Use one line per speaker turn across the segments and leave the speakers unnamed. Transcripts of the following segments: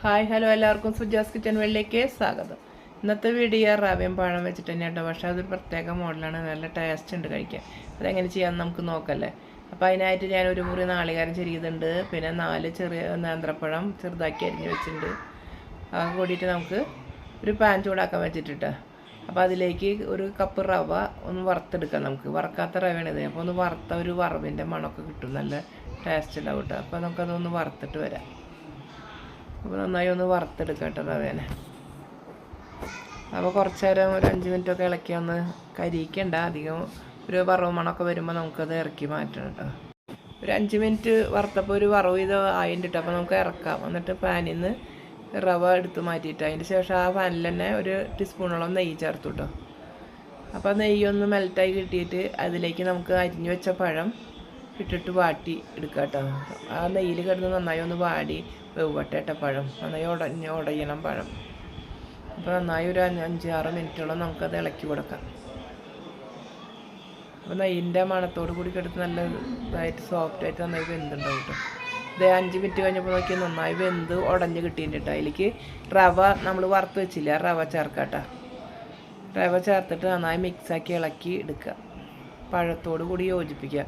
Hi hello എല്ലാവർക്കും Suja's kitchen വേൾഡിലേക്ക് സ്വാഗതം. ഇന്നത്തെ വീഡിയോ റവയും പഴം വെച്ചിട്ട് തന്നെയാണ് കേട്ടോ. പക്ഷേ അതൊരു പ്രത്യേക മോഡലാണ്, നല്ല ടേസ്റ്റ് ഉണ്ട് കഴിക്കാൻ. അതെങ്ങനെ ചെയ്യാമെന്ന് നമുക്ക് നോക്കല്ലേ. അപ്പോൾ അതിനായിട്ട് ഞാനൊരു മുറി നാളികേരം ചെറിയതുണ്ട്, പിന്നെ 4 ചെറിയ നേന്ത്രപ്പഴം ചെറുതാക്കി അരിഞ്ഞ് വെച്ചിട്ടുണ്ട്. അത് കൂടിയിട്ട് നമുക്ക് ഒരു പാൻ ചൂടാക്കാൻ വെച്ചിട്ടിട്ട് അപ്പോൾ അതിലേക്ക് ഒരു കപ്പ് റവ ഒന്ന് വറുത്തെടുക്കാം. നമുക്ക് വറക്കാത്ത റവയാണിത്. അപ്പോൾ ഒന്ന് വറുത്ത ഒരു വറവിൻ്റെ മണമൊക്കെ കിട്ടും, നല്ല ടേസ്റ്റ് ഉണ്ടാവും കേട്ടോ. അപ്പോൾ നമുക്കതൊന്ന് വറുത്തിട്ട് വരാം. അപ്പോൾ നന്നായി ഒന്ന് വറുത്തെടുക്കാം കേട്ടോ റവേനെ. അപ്പോൾ കുറച്ച് നേരം ഒരു 5 മിനിറ്റൊക്കെ ഇളക്കി ഒന്ന് കരിയിക്കണ്ട അധികം. ഒരു വറവ് മണമൊക്കെ വരുമ്പോൾ നമുക്കത് ഇറക്കി മാറ്റണം കേട്ടോ. ഒരു 5 മിനിറ്റ് വറുത്തപ്പോൾ ഒരു വറവ് ഇത് ആയിട്ടിട്ട് അപ്പോൾ നമുക്ക് ഇറക്കാം. എന്നിട്ട് പാനിൽ നിന്ന് റവ എടുത്ത് മാറ്റിയിട്ട് അതിന് ശേഷം ആ പാനിൽ തന്നെ ഒരു ടീസ്പൂണോളം നെയ്യ് ചേർത്തു കേട്ടോ. അപ്പോൾ നെയ്യൊന്ന് മെൽറ്റായി കിട്ടിയിട്ട് അതിലേക്ക് നമുക്ക് അരിഞ്ഞു വെച്ച പഴം ഇട്ടിട്ട് വാട്ടി എടുക്കുക കേട്ടോ. ആ നെയ്യിൽ കിടന്ന് നന്നായി ഒന്ന് വാടി വെവ്വട്ടെ പഴം നന്നായി ഉടയണം പഴം. അപ്പോൾ നന്നായി ഒരു 5-6 മിനിറ്റോളം നമുക്കത് ഇളക്കി കൊടുക്കാം. അപ്പോൾ നെയ്യിൻ്റെ മണത്തോട് കൂടി കിടന്ന് നല്ല ഇതായിട്ട് സോഫ്റ്റായിട്ട് നന്നായി വെന്തുണ്ടാവും കേട്ടോ. ഇത് 5 മിനിറ്റ് കഴിഞ്ഞപ്പോൾ നോക്കി നന്നായി വെന്ത് ഉടഞ്ഞ് കിട്ടിയിട്ടുണ്ട്. അതിലേക്ക് റവ നമ്മൾ വറുത്ത് വെച്ചില്ല, റവ ചേർക്കാം കേട്ടോ. റവ ചേർത്തിട്ട് നന്നായി മിക്സാക്കി ഇളക്കി എടുക്കുക. പഴത്തോട് കൂടി യോജിപ്പിക്കുക.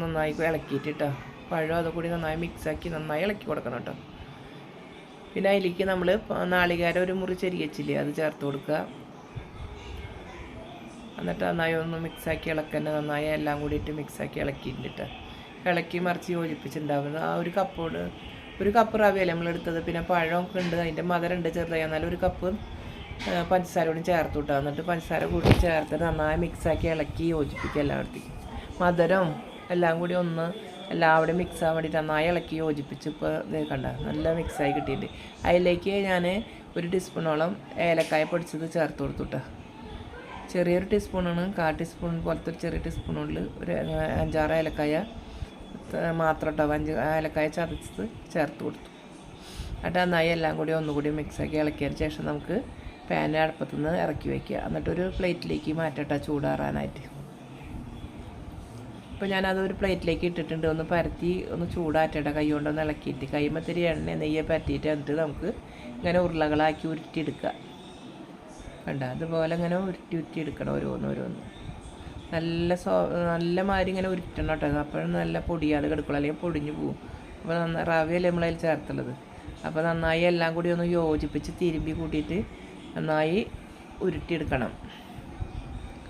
നന്നായി ഇളക്കിയിട്ടിട്ടോ പഴം അതുകൂടി നന്നായി മിക്സാക്കി നന്നായി ഇളക്കി കൊടുക്കണം കേട്ടോ. പിന്നെ അതിലേക്ക് നമ്മൾ നാളികേരം ഒരു മുറി ചെറിയച്ചില്ലേ, അത് ചേർത്ത് കൊടുക്കുക. എന്നിട്ട് നന്നായി ഒന്ന് മിക്സാക്കി ഇളക്കന്നെ. നന്നായി എല്ലാം കൂടിയിട്ട് മിക്സാക്കി ഇളക്കിയിട്ടിട്ട് ഇളക്കി മറിച്ച് യോജിപ്പിച്ചിട്ടുണ്ടാവുന്നത്. ആ ഒരു കപ്പ് റവയല്ലേ നമ്മളെടുത്തത്. പിന്നെ പഴമൊക്കെ ഉണ്ട്, അതിൻ്റെ മധുരമുണ്ട് ചെറുതായി. എന്നാലും ഒരു കപ്പ് പഞ്ചസാര കൂടി ചേർത്ത് വിട്ടാൽ. എന്നിട്ട് പഞ്ചസാര കൂടി ചേർത്തിട്ട് നന്നായി മിക്സാക്കി ഇളക്കി യോജിപ്പിക്കുക എല്ലായിടത്തേക്കും. മധുരം എല്ലാം കൂടി ഒന്ന് എല്ലാവിടെ മിക്സ് ആവാൻ വേണ്ടിയിട്ട് നന്നായി ഇളക്കി യോജിപ്പിച്ച് ഇപ്പോൾ ഇത് കണ്ട നല്ല മിക്സായി കിട്ടിയിട്ടുണ്ട്. അതിലേക്ക് ഞാൻ ഒരു ടീസ്പൂണോളം ഏലക്കായ പൊടിച്ചത് ചേർത്ത് കൊടുത്തുട്ടോ. ചെറിയൊരു ടീസ്പൂണാണ്, 1/4 ടീസ്പൂൺ പോലത്തെ ഒരു ചെറിയ ടീസ്പൂണുള്ളിൽ ഒരു 5-6 ഏലക്കായ മാത്രം കേട്ടോ. 5 ഏലക്കായ ചതച്ചത് ചേർത്ത് കൊടുത്തു. എന്നിട്ട് നന്നായി എല്ലാം കൂടി ഒന്നുകൂടി മിക്സാക്കി ഇളക്കിയതിന് ശേഷം നമുക്ക് പാൻ അടുപ്പത്തുനിന്ന് ഇറക്കി വയ്ക്കുക. എന്നിട്ടൊരു പ്ലേറ്റിലേക്ക് മാറ്റട്ടോ ചൂടാറാനായിട്ട്. ഇപ്പോൾ ഞാനതൊരു പ്ലേറ്റിലേക്ക് ഇട്ടിട്ടുണ്ട്. ഒന്ന് പരത്തി ഒന്ന് ചൂടാറ്റട്ടെ, കൈ കൊണ്ടൊന്ന് ഇളക്കിയിട്ട് കൈമത്തിരി എണ്ണ നെയ്യെ പരത്തിയിട്ട് എന്നിട്ട് നമുക്ക് ഇങ്ങനെ ഉരുളകളാക്കി ഉരുട്ടിയെടുക്കുക. കണ്ട അതുപോലെ ഇങ്ങനെ ഉരുട്ടി എടുക്കണം ഓരോന്ന്. നല്ല മാതിരി ഇങ്ങനെ ഉരുട്ടണം കേട്ടോ. അപ്പോഴും നല്ല പൊടിയാതെ കിടക്കുള്ളൂ, അല്ലെങ്കിൽ പൊടിഞ്ഞു പോകും. അപ്പോൾ റവയല്ലേ നമ്മളതിൽ ചേർത്തുള്ളത്. അപ്പോൾ നന്നായി എല്ലാം കൂടി ഒന്ന് യോജിപ്പിച്ച് തിരുമ്പി കൂട്ടിയിട്ട് നന്നായി ഉരുട്ടിയെടുക്കണം.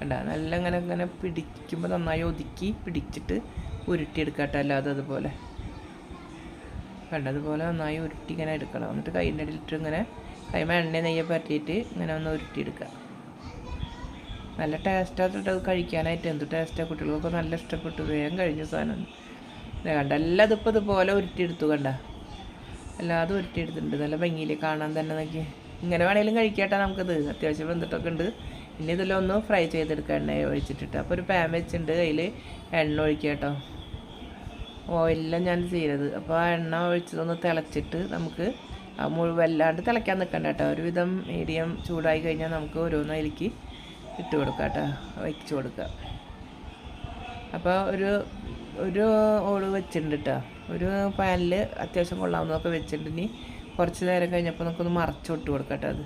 കണ്ട നല്ല ഇങ്ങനെ പിടിക്കുമ്പോൾ നന്നായി ഒതുക്കി പിടിച്ചിട്ട് ഉരുട്ടിയെടുക്കട്ടെ. അല്ലാതെ അതുപോലെ അതുപോലെ നന്നായി ഉരുട്ടി ഇങ്ങനെ എടുക്കണം. എന്നിട്ട് കൈൻ്റെ ഇടയിലിട്ട് ഇങ്ങനെ കൈമ എണ്ണ നെയ്യെ പറ്റിയിട്ട് ഇങ്ങനെ ഒന്ന് ഉരുട്ടിയെടുക്കുക. നല്ല ടേസ്റ്റായിട്ട് അത് കഴിക്കാനായിട്ട്. എന്ത് ടേസ്റ്റാണ്, കുട്ടികൾക്കൊക്കെ നല്ല ഇഷ്ടപ്പെട്ടു. വേഗം കഴിഞ്ഞ സാധനം കണ്ട. എല്ലാം ഇതിപ്പോൾ ഇതുപോലെ ഉരുട്ടിയെടുത്തു. കണ്ട എല്ലാതും ഉരുട്ടിയെടുത്തിട്ടുണ്ട്. നല്ല ഭംഗിയിൽ കാണാൻ തന്നെ നോക്കി. ഇങ്ങനെ വേണമെങ്കിലും കഴിക്കട്ടെ നമുക്കത്. അത്യാവശ്യം വെന്തിട്ടൊക്കെ ഉണ്ട്. പിന്നെ ഇതെല്ലാം ഒന്ന് ഫ്രൈ ചെയ്തെടുക്കുക എണ്ണ ഒഴിച്ചിട്ടിട്ട്. അപ്പോൾ ഒരു പാൻ വെച്ചിട്ടുണ്ട്, അതിൽ എണ്ണ ഒഴിക്കുക കേട്ടോ. ഓയിലെല്ലാം ഞാൻ ചെയ്തത്. അപ്പോൾ ആ എണ്ണ ഒഴിച്ചതൊന്ന് തിളച്ചിട്ട് നമുക്ക് വല്ലാണ്ട് തിളയ്ക്കാൻ നിൽക്കണ്ട കേട്ടോ. ഒരുവിധം മീഡിയം ചൂടായി കഴിഞ്ഞാൽ നമുക്ക് ഓരോന്ന് അതിലേക്ക് ഇട്ട് കൊടുക്കാം കേട്ടോ, വയ്ച്ചു കൊടുക്കുക. അപ്പോൾ ഒരു ഓട് വെച്ചിട്ടുണ്ട് കേട്ടോ. ഒരു പാനിൽ അത്യാവശ്യം കൊള്ളാവുന്നതൊക്കെ വെച്ചിട്ടുണ്ട്. ഇനി കുറച്ച് നേരം കഴിഞ്ഞപ്പോൾ നമുക്കൊന്ന് മറച്ചിട്ട് കൊടുക്കാം കേട്ടോ. അത്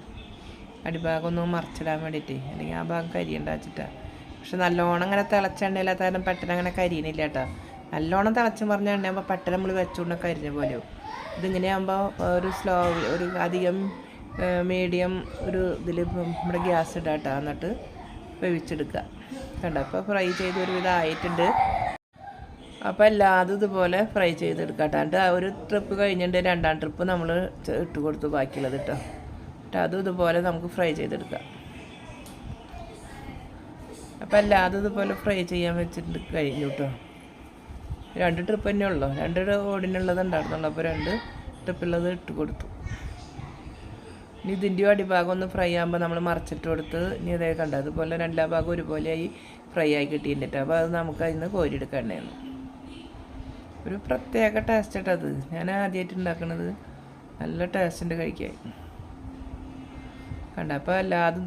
അടിഭാഗം ഒന്ന് മറിച്ചിടാൻ വേണ്ടിയിട്ട്, അല്ലെങ്കിൽ ആ ഭാഗം കരിയണ്ട വെച്ചിട്ടാണ്. പക്ഷെ നല്ലോണം അങ്ങനെ തിളച്ച എണ്ണയില്ലാത്ത കാരണം പെട്ടെന്ന് അങ്ങനെ കരിയണില്ല കേട്ടോ. നല്ലോണം തിളച്ച് പറഞ്ഞ എണ്ണയാകുമ്പോൾ പെട്ടെന്ന് നമ്മൾ വെച്ചുകൊണ്ട് കരിഞ്ഞ പോലെയോ. ഇതിങ്ങനെയാകുമ്പോൾ ഒരു അധികം മീഡിയം ഒരു ഇതിൽ നമ്മുടെ ഗ്യാസ് ഇടാം കേട്ടോ. എന്നിട്ട് വേവിച്ചെടുക്കുക. കണ്ടോ അപ്പോൾ ഫ്രൈ ചെയ്ത് ഒരുവിധം ആയിട്ടുണ്ട്. അപ്പോൾ എല്ലാതും ഇതുപോലെ ഫ്രൈ ചെയ്തെടുക്കാം കേട്ടോ. എന്നിട്ട് ഒരു ട്രിപ്പ് കഴിഞ്ഞിട്ട് 2ാം ട്രിപ്പ് നമ്മൾ ഇട്ട് കൊടുത്തു ബാക്കിയുള്ളത് കേട്ടോ. അതും ഇതുപോലെ നമുക്ക് ഫ്രൈ ചെയ്തെടുക്കാം. അപ്പോൾ എല്ലാതും ഇതുപോലെ ഫ്രൈ ചെയ്യാൻ വെച്ചിട്ട് കഴിഞ്ഞു കേട്ടോ. 2 ട്രിപ്പ് തന്നെ ഉള്ളൂ, 2 ഓടിനുള്ളത് ഉണ്ടായിരുന്നുള്ളൂ. അപ്പോൾ 2 ട്രിപ്പുള്ളത് ഇട്ട് കൊടുത്തു. ഇനി ഇതിൻ്റെ അടിഭാഗം ഒന്ന് ഫ്രൈ ആകുമ്പോൾ നമ്മൾ മറിച്ചിട്ട് കൊടുത്ത് ഇനി ഇതേ കണ്ട അതുപോലെ 2 ഭാഗം ഒരുപോലെയായി ഫ്രൈ ആയി കിട്ടിയിട്ടുണ്ട്. അപ്പോൾ അത് നമുക്ക് അതിൽ നിന്ന് കോരിയെടുക്കേണ്ടതാണ്. ഒരു പ്രത്യേക ടേസ്റ്റ് കേട്ടോ അത്. ഞാൻ ആദ്യമായിട്ട് ഉണ്ടാക്കുന്നത്. നല്ല ടേസ്റ്റുണ്ട് കഴിക്കാൻ. കണ്ട അപ്പോൾ എല്ലാതും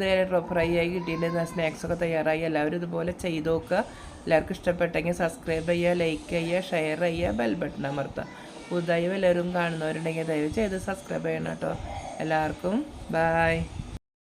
ഫ്രൈ ആയി കിട്ടിയിട്ടുണ്ട്. സ്നാക്സൊക്കെ തയ്യാറായി. എല്ലാവരും ഇതുപോലെ ചെയ്ത് നോക്കുക. എല്ലാവർക്കും ഇഷ്ടപ്പെട്ടെങ്കിൽ സബ്സ്ക്രൈബ് ചെയ്യുക, ലൈക്ക് ചെയ്യുക, ഷെയർ ചെയ്യുക, ബെൽ ബട്ടൺ അമർത്തുക. പുതുതായി വല്ലവരും കാണുന്നവരുണ്ടെങ്കിൽ ദയവ് ചെയ്ത് സബ്സ്ക്രൈബ് ചെയ്യണം കേട്ടോ. എല്ലാവർക്കും ബായ്.